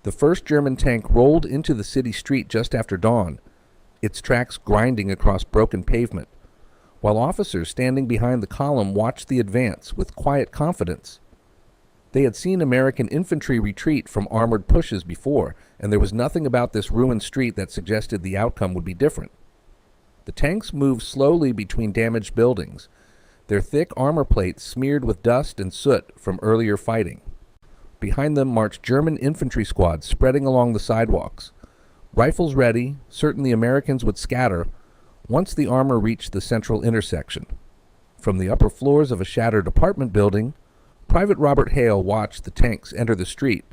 The first German tank rolled into the city street just after dawn, its tracks grinding across broken pavement, while officers standing behind the column watched the advance with quiet confidence. They had seen American infantry retreat from armored pushes before, and there was nothing about this ruined street that suggested the outcome would be different. The tanks moved slowly between damaged buildings, their thick armor plates smeared with dust and soot from earlier fighting. Behind them marched German infantry squads spreading along the sidewalks, rifles ready, certain the Americans would scatter once the armor reached the central intersection. From the upper floors of a shattered apartment building, Private Robert Hale watched the tanks enter the street.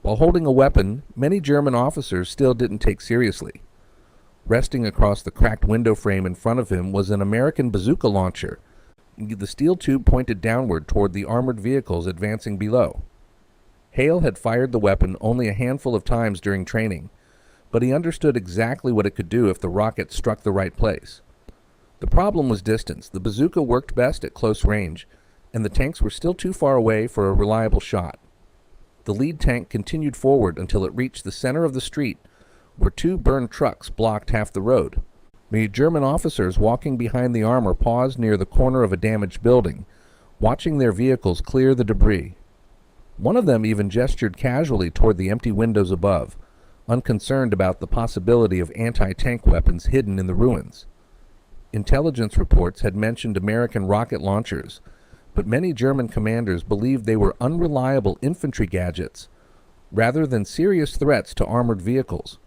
While holding a weapon, many German officers still didn't take seriously. Resting across the cracked window frame in front of him was an American bazooka launcher, the steel tube pointed downward toward the armored vehicles advancing below. Hale had fired the weapon only a handful of times during training, but he understood exactly what it could do if the rocket struck the right place. The problem was distance. The bazooka worked best at close range, and the tanks were still too far away for a reliable shot. The lead tank continued forward until it reached the center of the street, where two burned trucks blocked half the road. The German officers walking behind the armor paused near the corner of a damaged building, watching their vehicles clear the debris. One of them even gestured casually toward the empty windows above, unconcerned about the possibility of anti-tank weapons hidden in the ruins. Intelligence reports had mentioned American rocket launchers, but many German commanders believed they were unreliable infantry gadgets, rather than serious threats to armored vehicles.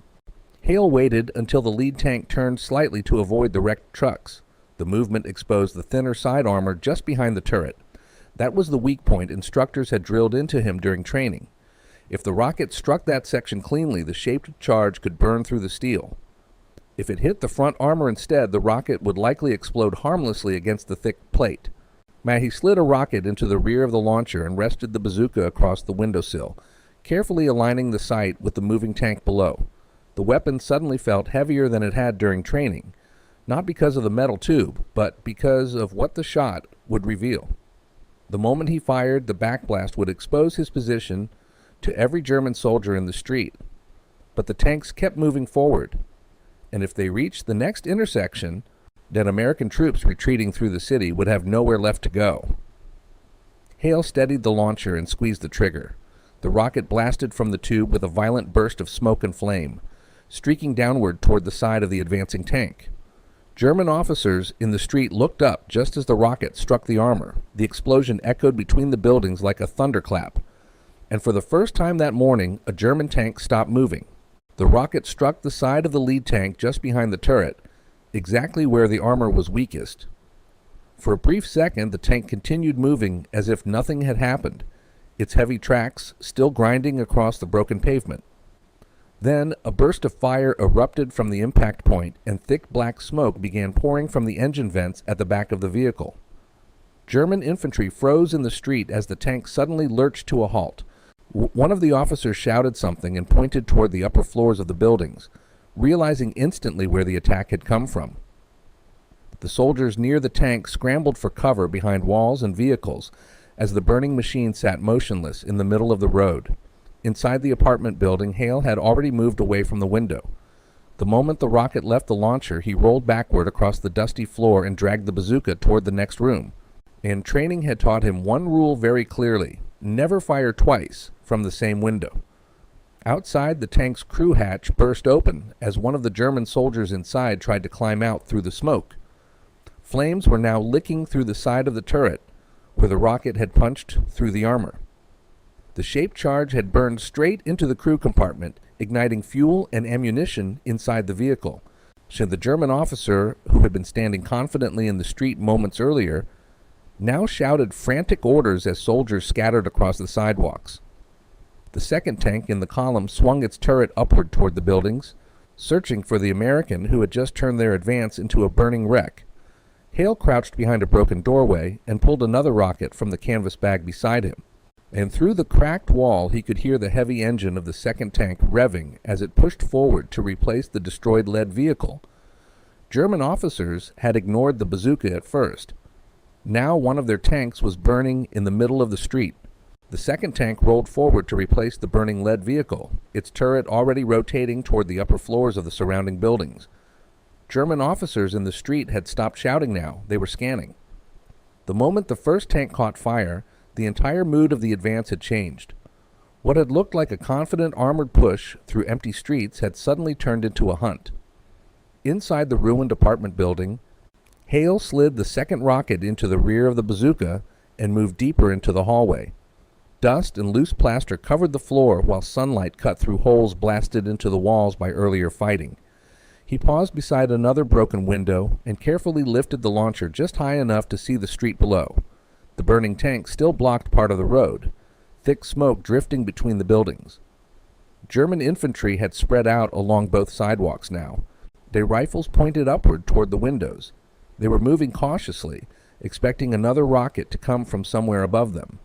Hale waited until the lead tank turned slightly to avoid the wrecked trucks. The movement exposed the thinner side armor just behind the turret. That was the weak point instructors had drilled into him during training. If the rocket struck that section cleanly, the shaped charge could burn through the steel. If it hit the front armor instead, the rocket would likely explode harmlessly against the thick plate. He slid a rocket into the rear of the launcher and rested the bazooka across the windowsill, carefully aligning the sight with the moving tank below. The weapon suddenly felt heavier than it had during training, not because of the metal tube, but because of what the shot would reveal. The moment he fired, the backblast would expose his position to every German soldier in the street. But the tanks kept moving forward, and if they reached the next intersection, then American troops retreating through the city would have nowhere left to go. Hale steadied the launcher and squeezed the trigger. The rocket blasted from the tube with a violent burst of smoke and flame, streaking downward toward the side of the advancing tank. German officers in the street looked up just as the rocket struck the armor. The explosion echoed between the buildings like a thunderclap, and for the first time that morning, a German tank stopped moving. The rocket struck the side of the lead tank just behind the turret, exactly where the armor was weakest. For a brief second, the tank continued moving as if nothing had happened, its heavy tracks still grinding across the broken pavement. Then, a burst of fire erupted from the impact point, and thick black smoke began pouring from the engine vents at the back of the vehicle. German infantry froze in the street as the tank suddenly lurched to a halt. One of the officers shouted something and pointed toward the upper floors of the buildings, realizing instantly where the attack had come from. The soldiers near the tank scrambled for cover behind walls and vehicles as the burning machine sat motionless in the middle of the road. Inside the apartment building, Hale had already moved away from the window. The moment the rocket left the launcher, he rolled backward across the dusty floor and dragged the bazooka toward the next room. And training had taught him one rule very clearly: never fire twice from the same window. Outside, the tank's crew hatch burst open as one of the German soldiers inside tried to climb out through the smoke. Flames were now licking through the side of the turret, where the rocket had punched through the armor. The shaped charge had burned straight into the crew compartment, igniting fuel and ammunition inside the vehicle. So the German officer, who had been standing confidently in the street moments earlier, now shouted frantic orders as soldiers scattered across the sidewalks. The second tank in the column swung its turret upward toward the buildings, searching for the American who had just turned their advance into a burning wreck. Hale crouched behind a broken doorway and pulled another rocket from the canvas bag beside him. And through the cracked wall he could hear the heavy engine of the second tank revving as it pushed forward to replace the destroyed lead vehicle. German officers had ignored the bazooka at first. Now one of their tanks was burning in the middle of the street. The second tank rolled forward to replace the burning lead vehicle, its turret already rotating toward the upper floors of the surrounding buildings. German officers in the street had stopped shouting now. They were scanning. The moment the first tank caught fire, the entire mood of the advance had changed. What had looked like a confident armored push through empty streets had suddenly turned into a hunt. Inside the ruined apartment building, Hale slid the second rocket into the rear of the Bazooka and moved deeper into the hallway. Dust and loose plaster covered the floor while sunlight cut through holes blasted into the walls by earlier fighting. He paused beside another broken window and carefully lifted the launcher just high enough to see the street below. The burning tank still blocked part of the road, thick smoke drifting between the buildings. German infantry had spread out along both sidewalks now, their rifles pointed upward toward the windows. They were moving cautiously, expecting another rocket to come from somewhere above them.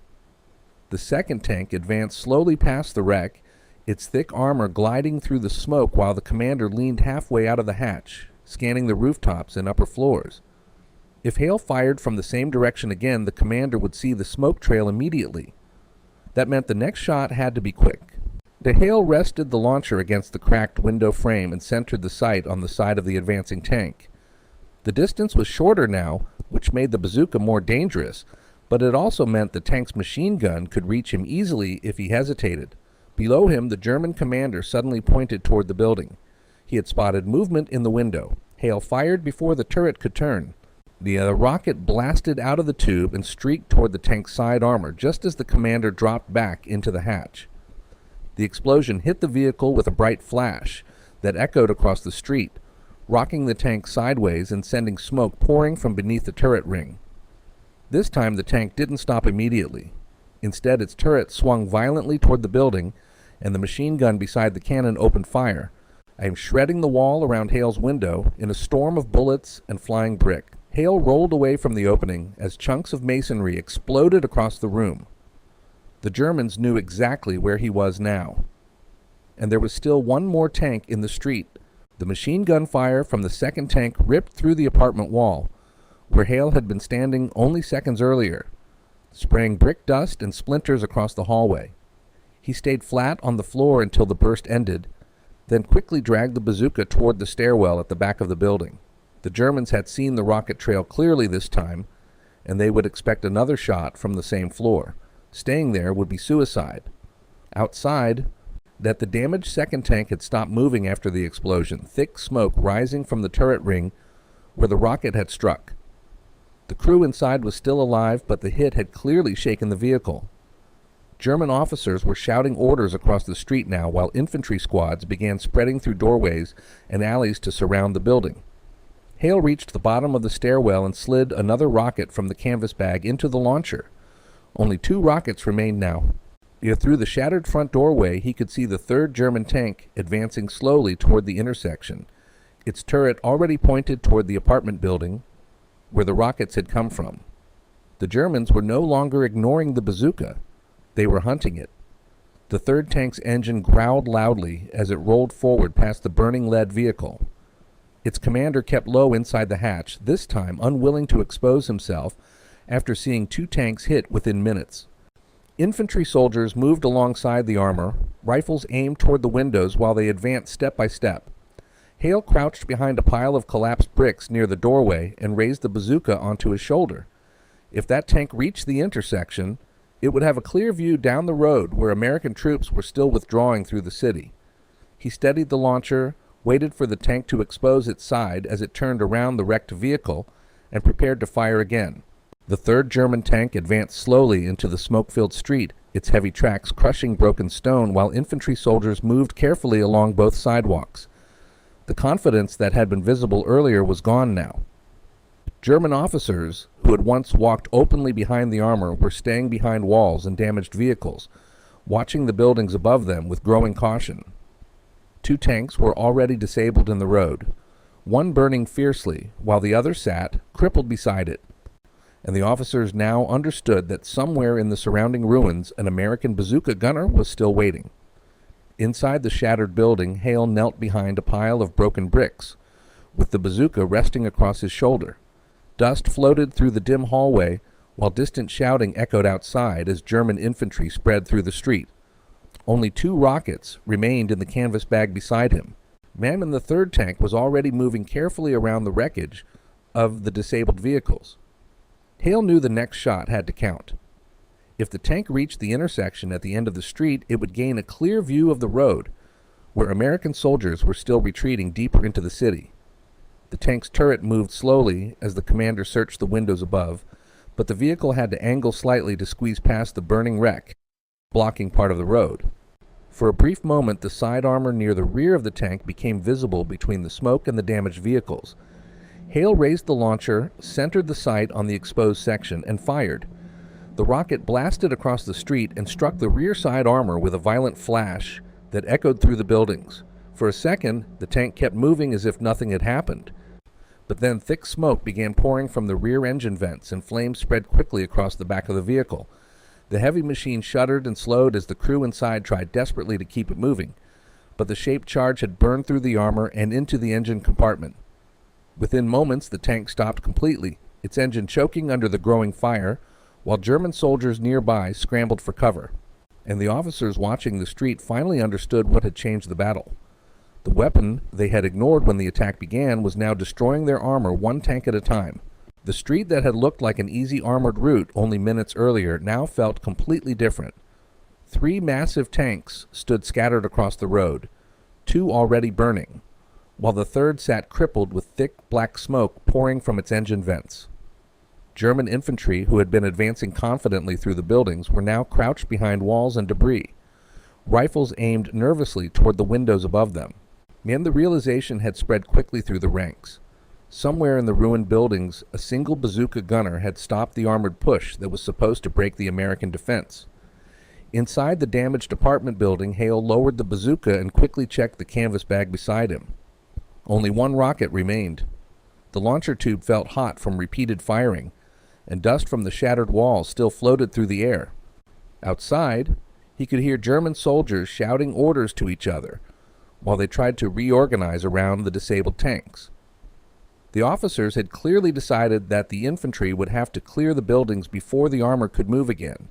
The second tank advanced slowly past the wreck, its thick armor gliding through the smoke while the commander leaned halfway out of the hatch, scanning the rooftops and upper floors. If Hale fired from the same direction again, the commander would see the smoke trail immediately. That meant the next shot had to be quick. Hale rested the launcher against the cracked window frame and centered the sight on the side of the advancing tank. The distance was shorter now, which made the Bazooka more dangerous, but it also meant the tank's machine gun could reach him easily if he hesitated. Below him, the German commander suddenly pointed toward the building. He had spotted movement in the window. Hale fired before the turret could turn. The rocket blasted out of the tube and streaked toward the tank's side armor just as the commander dropped back into the hatch. The explosion hit the vehicle with a bright flash that echoed across the street, rocking the tank sideways and sending smoke pouring from beneath the turret ring. This time the tank didn't stop immediately. Instead, its turret swung violently toward the building, and the machine gun beside the cannon opened fire, shredding the wall around Hale's window in a storm of bullets and flying brick. Hale rolled away from the opening as chunks of masonry exploded across the room. The Germans knew exactly where he was now. And there was still one more tank in the street. The machine gun fire from the second tank ripped through the apartment wall, where Hale had been standing only seconds earlier, spraying brick dust and splinters across the hallway. He stayed flat on the floor until the burst ended, then quickly dragged the Bazooka toward the stairwell at the back of the building. The Germans had seen the rocket trail clearly this time, and they would expect another shot from the same floor. Staying there would be suicide. Outside, that the damaged second tank had stopped moving after the explosion, thick smoke rising from the turret ring where the rocket had struck. The crew inside was still alive, but the hit had clearly shaken the vehicle. German officers were shouting orders across the street now while infantry squads began spreading through doorways and alleys to surround the building. Hale reached the bottom of the stairwell and slid another rocket from the canvas bag into the launcher. Only 2 rockets remained now. Through the shattered front doorway, he could see the third German tank advancing slowly toward the intersection, its turret already pointed toward the apartment building where the rockets had come from. The Germans were no longer ignoring the Bazooka. They were hunting it. The third tank's engine growled loudly as it rolled forward past the burning lead vehicle. Its commander kept low inside the hatch, this time unwilling to expose himself after seeing 2 tanks hit within minutes. Infantry soldiers moved alongside the armor, rifles aimed toward the windows while they advanced step by step. Hale crouched behind a pile of collapsed bricks near the doorway and raised the Bazooka onto his shoulder. If that tank reached the intersection, it would have a clear view down the road where American troops were still withdrawing through the city. He steadied the launcher, waited for the tank to expose its side as it turned around the wrecked vehicle, and prepared to fire again. The third German tank advanced slowly into the smoke-filled street, its heavy tracks crushing broken stone while infantry soldiers moved carefully along both sidewalks. The confidence that had been visible earlier was gone now. German officers, who had once walked openly behind the armor, were staying behind walls and damaged vehicles, watching the buildings above them with growing caution. 2 tanks were already disabled in the road, one burning fiercely, while the other sat, crippled beside it. And the officers now understood that somewhere in the surrounding ruins an American Bazooka gunner was still waiting. Inside the shattered building, Hale knelt behind a pile of broken bricks, with the Bazooka resting across his shoulder. Dust floated through the dim hallway, while distant shouting echoed outside as German infantry spread through the street. Only 2 rockets remained in the canvas bag beside him. Man in the third tank was already moving carefully around the wreckage of the disabled vehicles. Hale knew the next shot had to count. If the tank reached the intersection at the end of the street, it would gain a clear view of the road, where American soldiers were still retreating deeper into the city. The tank's turret moved slowly as the commander searched the windows above, but the vehicle had to angle slightly to squeeze past the burning wreck, blocking part of the road. For a brief moment, the side armor near the rear of the tank became visible between the smoke and the damaged vehicles. Hale raised the launcher, centered the sight on the exposed section, and fired. The rocket blasted across the street and struck the rear side armor with a violent flash that echoed through the buildings. For a second, the tank kept moving as if nothing had happened. But then thick smoke began pouring from the rear engine vents, and flames spread quickly across the back of the vehicle. The heavy machine shuddered and slowed as the crew inside tried desperately to keep it moving, but the shaped charge had burned through the armor and into the engine compartment. Within moments, the tank stopped completely, its engine choking under the growing fire, while German soldiers nearby scrambled for cover. And the officers watching the street finally understood what had changed the battle. The weapon they had ignored when the attack began was now destroying their armor 1 tank at a time. The street that had looked like an easy armored route only minutes earlier now felt completely different. 3 massive tanks stood scattered across the road, 2 already burning, while the third sat crippled with thick black smoke pouring from its engine vents. German infantry, who had been advancing confidently through the buildings, were now crouched behind walls and debris, rifles aimed nervously toward the windows above them. And the realization had spread quickly through the ranks. Somewhere in the ruined buildings, a single bazooka gunner had stopped the armored push that was supposed to break the American defense. Inside the damaged apartment building, Hale lowered the bazooka and quickly checked the canvas bag beside him. Only 1 rocket remained. The launcher tube felt hot from repeated firing, and dust from the shattered walls still floated through the air. Outside, he could hear German soldiers shouting orders to each other, while they tried to reorganize around the disabled tanks. The officers had clearly decided that the infantry would have to clear the buildings before the armor could move again.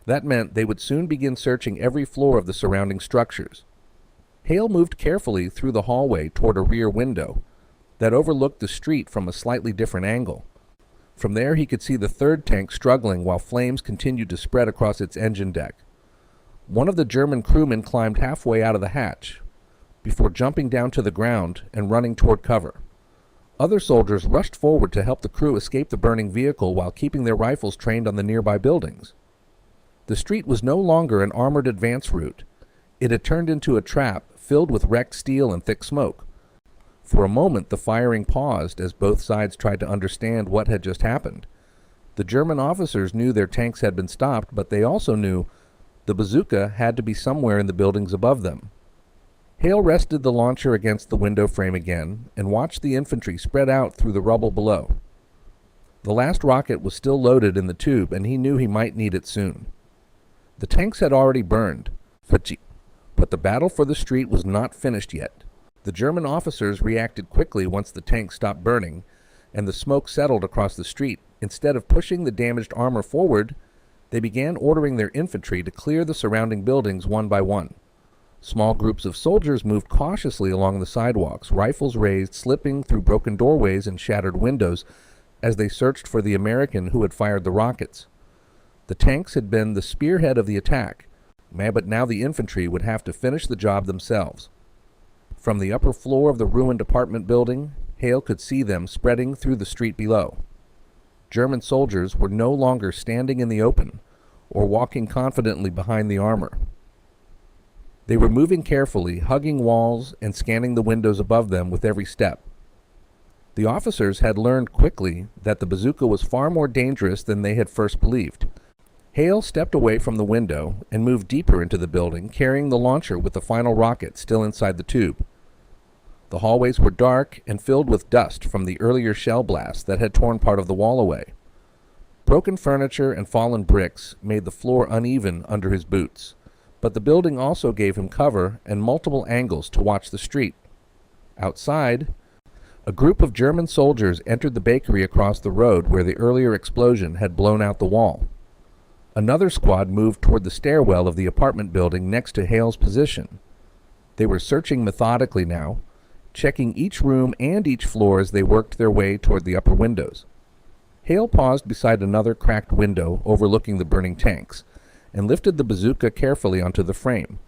That meant they would soon begin searching every floor of the surrounding structures. Hale moved carefully through the hallway toward a rear window that overlooked the street from a slightly different angle. From there he could see the third tank struggling while flames continued to spread across its engine deck. One of the German crewmen climbed halfway out of the hatch, before jumping down to the ground and running toward cover. Other soldiers rushed forward to help the crew escape the burning vehicle while keeping their rifles trained on the nearby buildings. The street was no longer an armored advance route. It had turned into a trap filled with wrecked steel and thick smoke. For a moment, the firing paused as both sides tried to understand what had just happened. The German officers knew their tanks had been stopped, but they also knew the bazooka had to be somewhere in the buildings above them. Hale rested the launcher against the window frame again and watched the infantry spread out through the rubble below. The last rocket was still loaded in the tube, and he knew he might need it soon. The tanks had already burned, but the battle for the street was not finished yet. The German officers reacted quickly once the tanks stopped burning and the smoke settled across the street. Instead of pushing the damaged armor forward, they began ordering their infantry to clear the surrounding buildings one by one. Small groups of soldiers moved cautiously along the sidewalks, rifles raised, slipping through broken doorways and shattered windows as they searched for the American who had fired the rockets. The tanks had been the spearhead of the attack, but now the infantry would have to finish the job themselves. From the upper floor of the ruined apartment building, Hale could see them spreading through the street below. German soldiers were no longer standing in the open or walking confidently behind the armor. They were moving carefully, hugging walls and scanning the windows above them with every step. The officers had learned quickly that the bazooka was far more dangerous than they had first believed. Hale stepped away from the window and moved deeper into the building, carrying the launcher with the final rocket still inside the tube. The hallways were dark and filled with dust from the earlier shell blast that had torn part of the wall away. Broken furniture and fallen bricks made the floor uneven under his boots, but the building also gave him cover and multiple angles to watch the street. Outside, A group of German soldiers entered the bakery across the road where the earlier explosion had blown out the wall. Another squad moved toward the stairwell of the apartment building next to Hale's position. They were searching methodically now, checking each room and each floor as they worked their way toward the upper windows. Hale paused beside another cracked window overlooking the burning tanks and lifted the bazooka carefully onto the frame.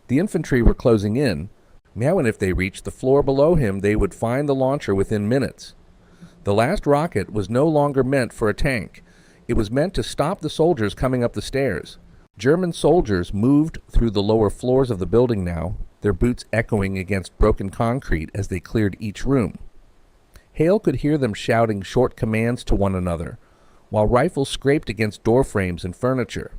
The infantry were closing in. Now, and if they reached the floor below him, they would find the launcher within minutes. The last rocket was no longer meant for a tank. It was meant to stop the soldiers coming up the stairs. German soldiers moved through the lower floors of the building now, their boots echoing against broken concrete as they cleared each room. Hale could hear them shouting short commands to one another, while rifles scraped against door frames and furniture.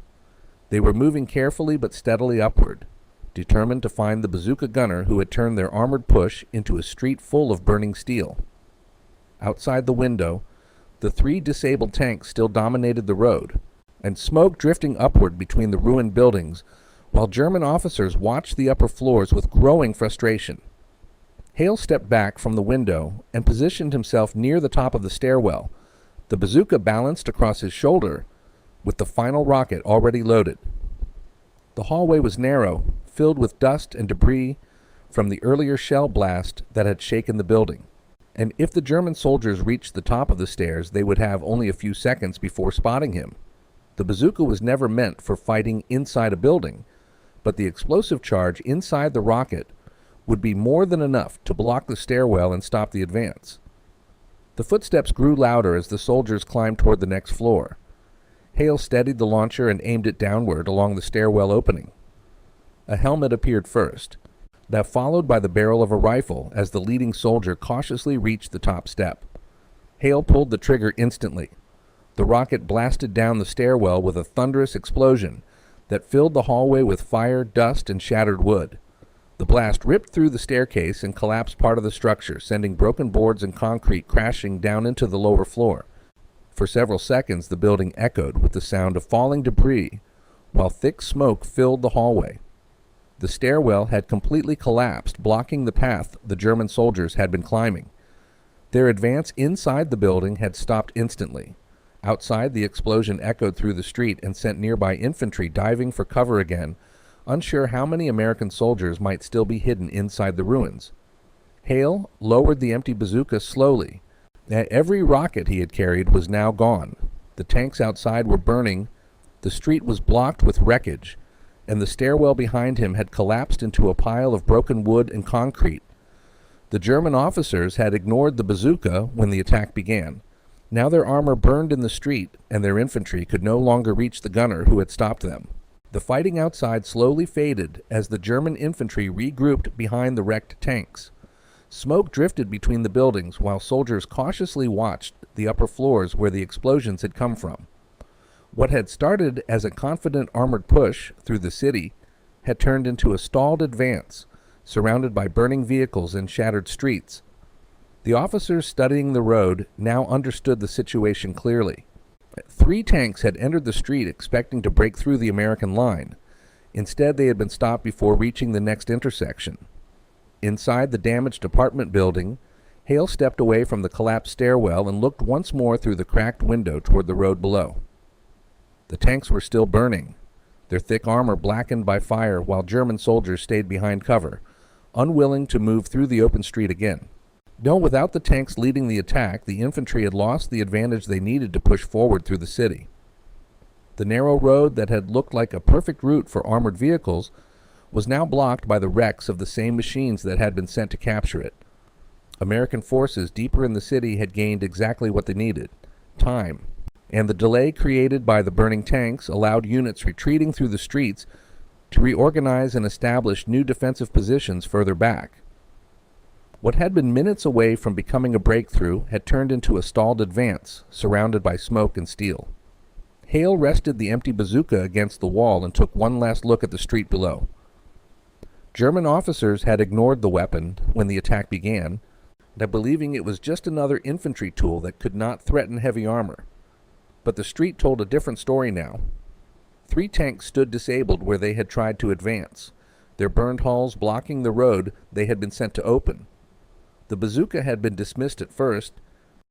They were moving carefully but steadily upward, determined to find the bazooka gunner who had turned their armored push into a street full of burning steel. Outside the window, the 3 disabled tanks still dominated the road, and smoke drifting upward between the ruined buildings, while German officers watched the upper floors with growing frustration. Hale stepped back from the window and positioned himself near the top of the stairwell, the bazooka balanced across his shoulder, with the final rocket already loaded. The hallway was narrow, filled with dust and debris from the earlier shell blast that had shaken the building. And if the German soldiers reached the top of the stairs, they would have only a few seconds before spotting him. The bazooka was never meant for fighting inside a building, but the explosive charge inside the rocket would be more than enough to block the stairwell and stop the advance. The footsteps grew louder as the soldiers climbed toward the next floor. Hale steadied the launcher and aimed it downward along the stairwell opening. A helmet appeared first, now followed by the barrel of a rifle as the leading soldier cautiously reached the top step. Hale pulled the trigger instantly. The rocket blasted down the stairwell with a thunderous explosion that filled the hallway with fire, dust, and shattered wood. The blast ripped through the staircase and collapsed part of the structure, sending broken boards and concrete crashing down into the lower floor. For several seconds, the building echoed with the sound of falling debris, while thick smoke filled the hallway. The stairwell had completely collapsed, blocking the path the German soldiers had been climbing. Their advance inside the building had stopped instantly. Outside, the explosion echoed through the street and sent nearby infantry diving for cover again, unsure how many American soldiers might still be hidden inside the ruins. Hale lowered the empty bazooka slowly. Every rocket he had carried was now gone. The tanks outside were burning, the street was blocked with wreckage, and the stairwell behind him had collapsed into a pile of broken wood and concrete. The German officers had ignored the bazooka when the attack began. Now their armor burned in the street, and their infantry could no longer reach the gunner who had stopped them. The fighting outside slowly faded as the German infantry regrouped behind the wrecked tanks. Smoke drifted between the buildings while soldiers cautiously watched the upper floors where the explosions had come from. What had started as a confident armored push through the city had turned into a stalled advance, surrounded by burning vehicles and shattered streets. The officers studying the road now understood the situation clearly. 3 tanks had entered the street expecting to break through the American line. Instead, they had been stopped before reaching the next intersection. Inside the damaged apartment building, Hale stepped away from the collapsed stairwell and looked once more through the cracked window toward the road below. The tanks were still burning, their thick armor blackened by fire, while German soldiers stayed behind cover, unwilling to move through the open street again. No, without the tanks leading the attack, the infantry had lost the advantage they needed to push forward through the city. The narrow road that had looked like a perfect route for armored vehicles was now blocked by the wrecks of the same machines that had been sent to capture it. American forces deeper in the city had gained exactly what they needed: time. And the delay created by the burning tanks allowed units retreating through the streets to reorganize and establish new defensive positions further back. What had been minutes away from becoming a breakthrough had turned into a stalled advance, surrounded by smoke and steel. Hale rested the empty bazooka against the wall and took one last look at the street below. German officers had ignored the weapon when the attack began, believing it was just another infantry tool that could not threaten heavy armor. But the street told a different story now. 3 tanks stood disabled where they had tried to advance, their burned hulls blocking the road they had been sent to open. The Bazooka had been dismissed at first,